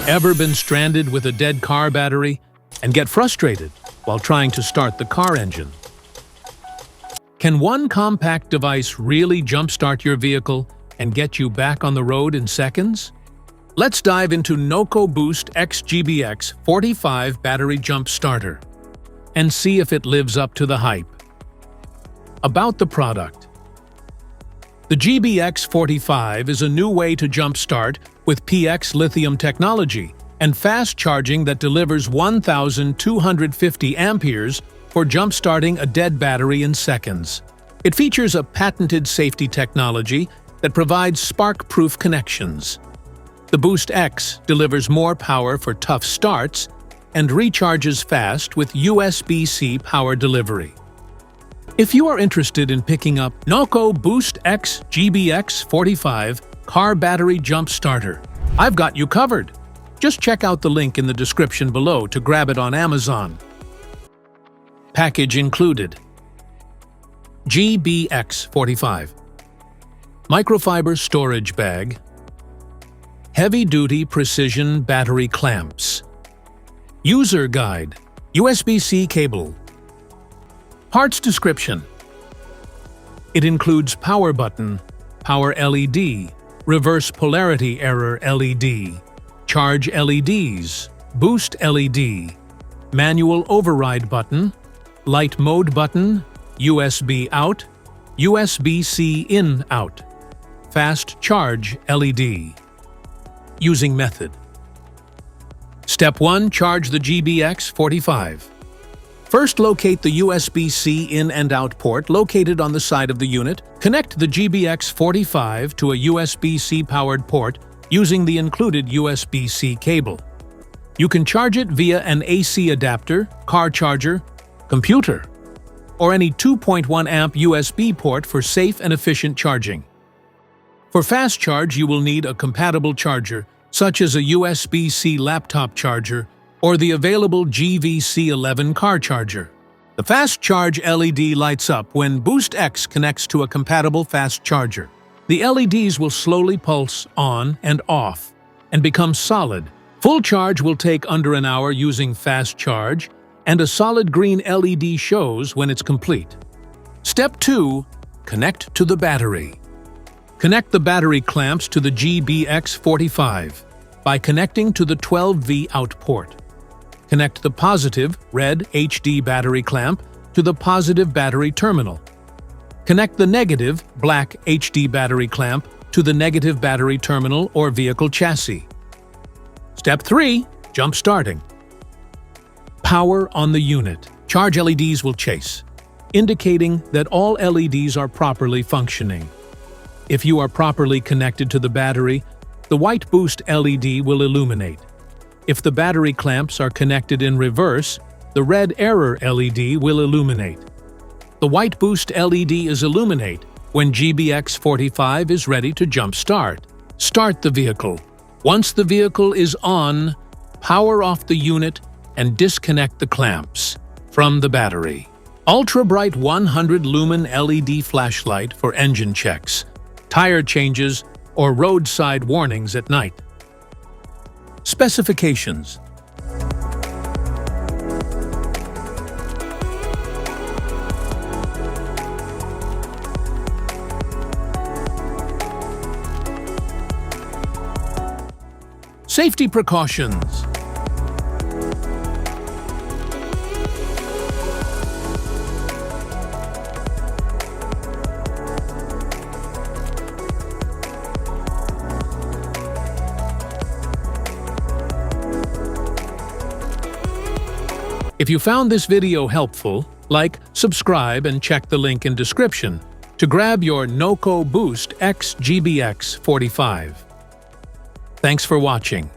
Ever been stranded with a dead car battery and get frustrated while trying to start the car engine? Can one compact device really jumpstart your vehicle and get you back on the road in seconds? Let's dive into NOCO GBX45 battery jump starter and see if it lives up to the hype. About the product. The GBX45 is a new way to jumpstart with PX lithium technology and fast charging that delivers 1,250 amperes for jumpstarting a dead battery in seconds. It features a patented safety technology that provides spark-proof connections. The Boost X delivers more power for tough starts and recharges fast with USB-C power delivery. If you are interested in picking up NOCO Boost X GBX45 car battery jump starter, I've got you covered. Just check out the link in the description below to grab it on Amazon. Package included: GBX45 microfiber storage bag, heavy-duty precision battery clamps, user guide, USB-C cable. Parts description: it includes power button, power LED, reverse polarity error LED, charge LEDs, boost LED, manual override button, light mode button, USB out, USB-C in-out, fast charge LED. Using method: Step 1. Charge the GBX45. First, locate the USB-C in and out port located on the side of the unit. Connect the GBX45 to a USB-C powered port using the included USB-C cable. You can charge it via an AC adapter, car charger, computer, or any 2.1 amp USB port for safe and efficient charging. For fast charge, you will need a compatible charger, such as a USB-C laptop charger or the available GVC11 car charger. The fast charge LED lights up when Boost X connects to a compatible fast charger. The LEDs will slowly pulse on and off and become solid. Full charge will take under an hour using fast charge, and a solid green LED shows when it's complete. Step 2. Connect to the battery. Connect the battery clamps to the GBX45 by connecting to the 12V out port. Connect the positive, red HD battery clamp to the positive battery terminal. Connect the negative, black HD battery clamp to the negative battery terminal or vehicle chassis. Step 3. Jump starting. Power on the unit. Charge LEDs will chase, indicating that all LEDs are properly functioning. If you are properly connected to the battery, the white boost LED will illuminate. If the battery clamps are connected in reverse, the red error LED will illuminate. The white boost LED is illuminate when GBX45 is ready to jump start. Start the vehicle. Once the vehicle is on, power off the unit and disconnect the clamps from the battery. Ultra bright 100 lumen LED flashlight for engine checks, tire changes, or roadside warnings at night. Specifications: Safety precautions. If you found this video helpful, like, subscribe, and check the link in description to grab your NOCO Boost X GBX45. Thanks for watching.